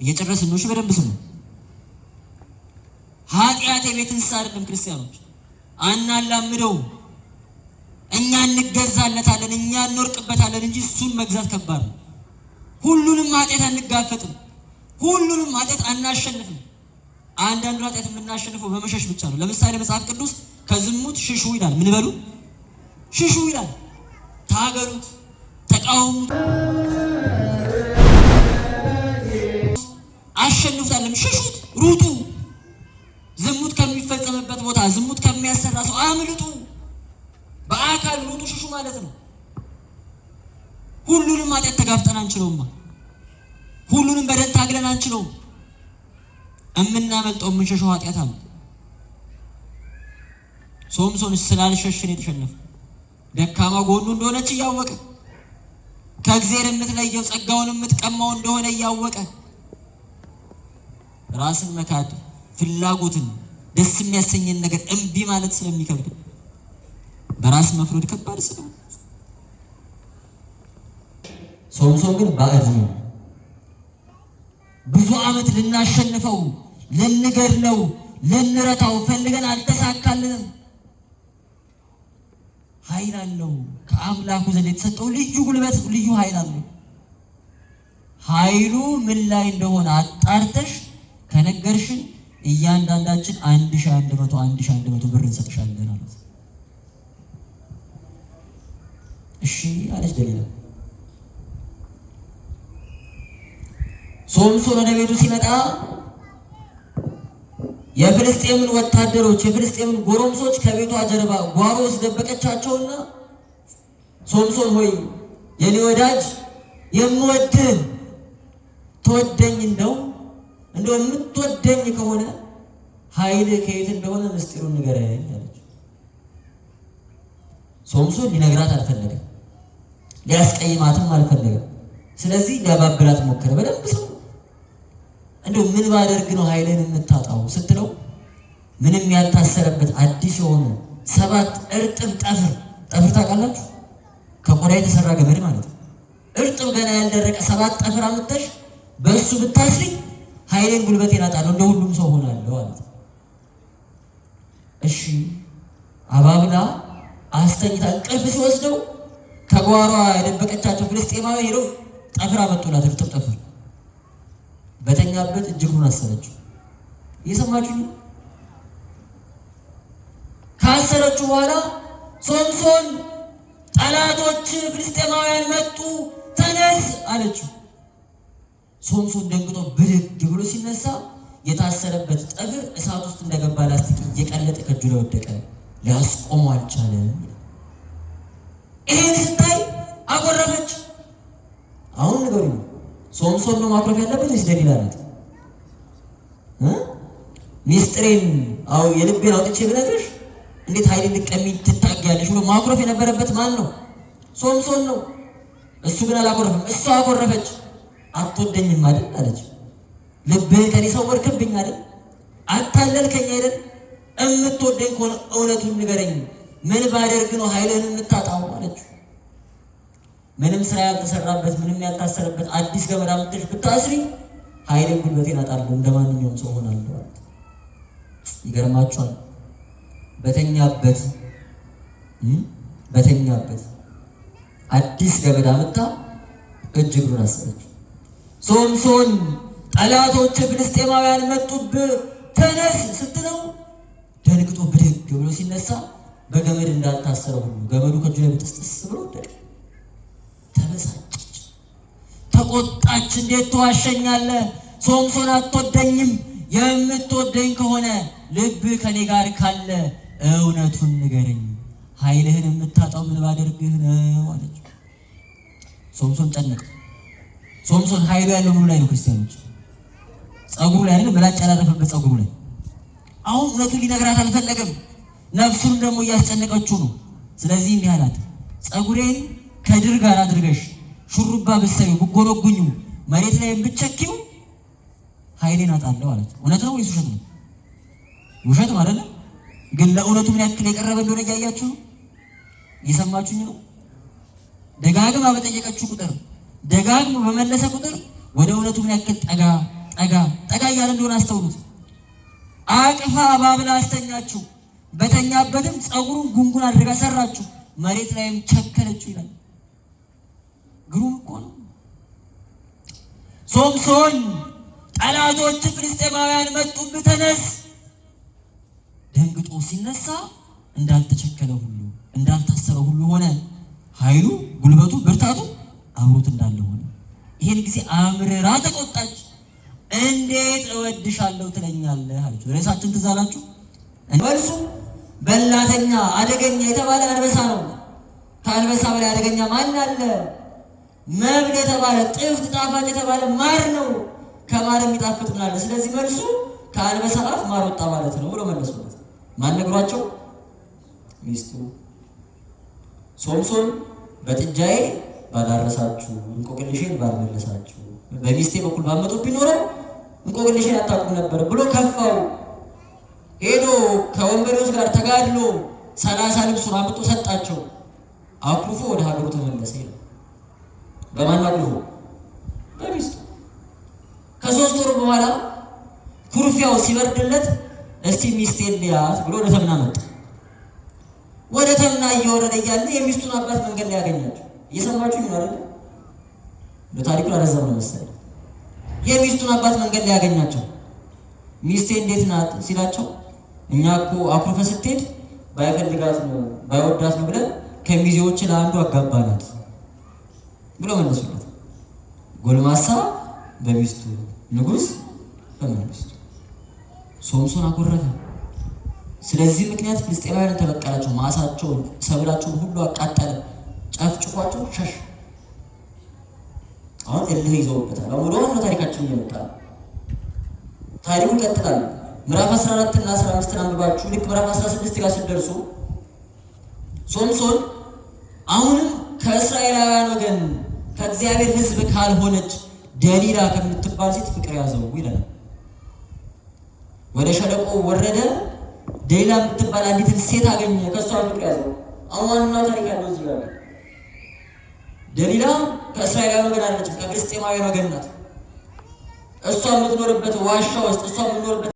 እየጨረስን ነው። እሺ በደንብ ስሙ። ኃጢአት የቤት እንስሳ አይደለም። ክርስቲያኖች አናላምደው። እኛ እንገዛለታለን፣ እኛ እንወርቅበታለን እንጂ እሱን መግዛት ከባድ ነው። ሁሉንም ኃጢአት አንጋፈጥም፣ ሁሉንም ኃጢአት አናሸንፍም። አንዳንዱ ኃጢአት የምናሸንፈው በመሸሽ ብቻ ነው። ለምሳሌ መጽሐፍ ቅዱስ ከዝሙት ሽሹ ይላል። ምን በሉ? ሽሹ ይላል። ታገሉት፣ ተቃውሙት፣ አሸንፉታለም። ሽሹት፣ ሩጡ። ዝሙት ከሚፈጸምበት ቦታ፣ ዝሙት ከሚያሰራ ሰው አምልጡ። በአካል ሩጡ፣ ሽሹ ማለት ነው። ሁሉንም ኃጢአት ተጋፍጠን አንችለውማ። ሁሉንም በደል ታግለን አንችለውም። የምናመልጠው የምንሸሸው ኃጢአት አለ። ሶምሶን ስላልሸሽን የተሸነፈ ደካማ ጎኑ እንደሆነች እያወቀ ከእግዚአብሔር የምትለየው ጸጋውን የምትቀማው እንደሆነ እያወቀ ራስን መካድ፣ ፍላጎትን፣ ደስ የሚያሰኘን ነገር እምቢ ማለት ስለሚከብድ በራስ መፍረድ ከባድ ስለሆነ ሶምሶን ግን ባዕድ ነው። ብዙ ዓመት ልናሸንፈው፣ ልንገድለው፣ ልንረታው ፈልገን አልተሳካልንም። ኃይል አለው። ከአምላኩ ዘንድ የተሰጠው ልዩ ጉልበት፣ ልዩ ኃይል አለው። ኃይሉ ምን ላይ እንደሆነ አጣርተሽ ከነገርሽን እያንዳንዳችን 1100 ብር እንሰጥሻለን አሉት። እሺ አለች ደሊላ። ሶምሶን ወደ ቤቱ ሲመጣ የፍልስጤምን ወታደሮች፣ የፍልስጤምን ጎረምሶች ከቤቷ ጀርባ ጓሮ ውስጥ ደበቀቻቸውና ሶምሶን ሆይ የኔ ወዳጅ የምወድህ ተወደኝ እንደው የምትወደኝ ከሆነ ኃይል ከየት እንደሆነ ምስጢሩን ንገረኝ አለች። ሶምሶን ሊነግራት አልፈለገም፣ ሊያስቀይማትም አልፈለገም። ስለዚህ ሊያባብላት ሞከረ። በደንብ ሰው እንደው ምን ባደርግ ነው ኃይልን የምታጣው ስትለው ምንም ያልታሰረበት አዲስ የሆነ 7 እርጥብ ጠፍር ታውቃላችሁ? ከቆዳ የተሰራ ገመድ ማለት ነው። እርጥብ ገና ያልደረቀ 7 ጠፍር አምጥተሽ በእሱ ብታስሪ ኃይሌን ጉልበቴን አጣለሁ፣ እንደ ሁሉም ሰው ሆናለሁ ማለት ነው። እሺ አባብላ አስተኝታ እንቅልፍ ሲወስደው ከጓሯ የደበቀቻቸው ፍልስጤማዊ ሄደው ጠፍር አመጡላት፣ እርጥብ ጠፍር። በተኛበት እጅግሩን አሰረችው። እየሰማችሁ ነው? ካሰረችው በኋላ ሶምሶን ጠላቶች ፍልስጤማውያን መጡ ተነስ አለችው። ሶምሶን ደንግጦ ብድግ ብሎ ሲነሳ የታሰረበት ጠፍር እሳት ውስጥ እንደገባ ላስቲክ እየቀለጠ ከእጁ ላይ ወደቀ። ሊያስቆመው አልቻለም። ይሄን ስታይ አጎረፈች። አሁን ንገሩኝ፣ ሶምሶን ነው ማኩረፍ ያለበት ወይስ ደሊላ ናት? ሚስጥሬን የልቤን አውጥቼ ብነግርሽ እንዴት ኃይሌን ልትቀሚ ትታጊያለሽ ብሎ ማኩረፍ የነበረበት ማን ነው? ሶምሶን ነው። እሱ ግን አላኮረፈም። እሷ አኮረፈች። አትወደኝም አይደል አለች። ልብህን ከኔ ሰወርክብኝ አይደል? አታለልከኝ አይደል? የምትወደኝ ከሆነ እውነቱን ንገረኝ። ምን ባደርግ ነው ኃይልህን የምታጣው አለችው። ምንም ስራ ያልተሰራበት፣ ምንም ያልታሰረበት አዲስ ገመድ አምጥተሽ ብታስሪ ኃይሌን ጉልበቴን አጣለሁ፣ እንደማንኛውም ሰው ሆናለሁ አለ። ይገርማችኋል። በተኛበት አዲስ ገመድ አምጥታ እጅ እግሩን አሰረችው። ሶምሶን ጠላቶች ፍልስጤማውያን መጡብህ ተነስ ስትለው ደንግጦ ብድግ ብሎ ሲነሳ በገመድ እንዳልታሰረ ሁሉ ገመዱ ከእጁ ላይ ብጥስጥስ ብሎ ወደቀ። ተበሳጨች፣ ተቆጣች። እንዴት ትዋሸኛለህ? ሶምሶን አትወደኝም። የምትወደኝ ከሆነ ልብህ ከኔ ጋር ካለ እውነቱን ንገረኝ። ኃይልህን የምታጣው ምን ባደርግህ ነው አለች። ሶምሶን ጨነቀ። ሶምሶን ኃይሉ ያለው ምኑ ላይ ነው ክርስቲያኖች? ጸጉሩ ላይ አይደለም፣ ምላጭ ያላረፈበት ጸጉሩ ላይ። አሁን እውነቱን ሊነግራት አልፈለገም። ነፍሱን ደግሞ እያስጨነቀችው ነው። ስለዚህ እንዲህ አላት፣ ጸጉሬን ከድር ጋር አድርገሽ ሹሩባ ብትሰሪው ብጎነጉኙ መሬት ላይ ብትቸኪው ኃይሌን አጣለሁ አለች። እውነት ነው ወይስ ውሸት ነው? ውሸት ነው አይደለም? ግን ለእውነቱ ምን ያክል የቀረበ እንደሆነ እያያችሁ ነው። እየሰማችሁኝ ነው? ደጋግማ በጠየቀችው ቁጥር፣ ደጋግማ በመለሰ ቁጥር ወደ እውነቱ ምን ያክል ጠጋ ጠጋ እያለ እንደሆነ አስተውሉት። አቅፋ ባብላ አስተኛችሁ፣ በተኛበትም ፀጉሩን ጉንጉን አድርጋ ሰራችሁ፣ መሬት ላይም ቸከለችው ይላል። ግሩም እኮ ነው። ሶምሶን ጠላቶች ፍልስጤማውያን መጡብህ፣ ተነስ። ደንግጦ ሲነሳ እንዳልተቸከለ ሁሉ እንዳልታሰረ ሁሉ ሆነ። ኃይሉ፣ ጉልበቱ፣ ብርታቱ አብሮት እንዳለ ሆነ። ይሄን ጊዜ አምርራ ተቆጣች። እንዴት እወድሻለሁ ትለኛለህ አለችው። ሬሳችን ትዝ አላችሁ? መልሱ በላተኛ አደገኛ የተባለ አንበሳ ነው። ከአንበሳ በላይ አደገኛ ማን አለ? መብል የተባለ ጥፍጥ ጣፋጭ የተባለ ማር ነው። ከማር የሚጣፍጥ ምን አለ? ስለዚህ መልሱ ከአንበሳ አፍ ማር ወጣ ማለት ነው ብሎ መለሱለት። ማን ነግሯቸው? ሚስቱ። ሶምሶን በጥጃዬ ባላረሳችሁ፣ እንቆቅልሽን ባልመለሳችሁ፣ በሚስቴ በኩል ባመጡ ቢኖረው እንቆቅልሽን አታውቁም ነበር ብሎ ከፋው። ሄዶ ከወንበዴዎች ጋር ተጋድሎ 30 ልብሱን አምጥቶ ሰጣቸው። አኩርፎ ወደ ሀገሩ ተመለሰ ይላል። በማን አኩርፎ? በሚስቱ። ከ3 ወር በኋላ ኩርፊያው ሲበርድለት እስቲ ሚስቴን ልያት ብሎ ወደ ተምና መጣ። ወደ ተምና እየወረደ እያለ የሚስቱን አባት መንገድ ላይ ያገኛቸው። እየሰማችሁ ይኖራል። ለታሪኩን አረዘም ነው መሰለኝ። የሚስቱን አባት መንገድ ላይ ያገኛቸው። ሚስቴ እንዴት ናት ሲላቸው እኛ እኮ አኩርፈ ስትሄድ ባይፈልጋት ነው ባይወዳት ነው ብለን ከሚዜዎች ለአንዱ አጋባናት ብሎ መለሱለት። ጎልማሳ በሚስቱ፣ ንጉሥ በሚስቱ። ሶምሶን አኮረፈ። ስለዚህ ምክንያት ፍልስጤማውያን ተበቀላቸው። ማሳቸውን፣ ሰብላቸውን ሁሉ አቃጠለ። ጨፍጭፏቸው ሸሽ። አሁን እልህ ይዘውበታል። አሁን ወደ ዋናው ታሪካችን እየመጣ ነው። ታሪኩ ይቀጥላል። ምዕራፍ 14 እና 15 አንብባችሁ ልክ ምዕራፍ 16 ጋር ስትደርሱ ሶምሶን አሁንም ከእስራኤላውያን ወገን ከእግዚአብሔር ሕዝብ ካልሆነች ደሊላ ከምትባል ሴት ፍቅር ያዘው ይለናል። ወደ ሸለቆ ወረደ። ደሊላ የምትባል አንዲትን ሴት አገኘ። ከእሷ ፍቅር ያዘው። አሁን ዋናው ታሪክ ያለው እዚህ ጋር። ደሊላ ከእስራኤላውያን ወገን አለች፣ ከፍልስጤማውያን ወገን ናት። እሷ የምትኖርበት ዋሻ ውስጥ እሷ የምትኖርበት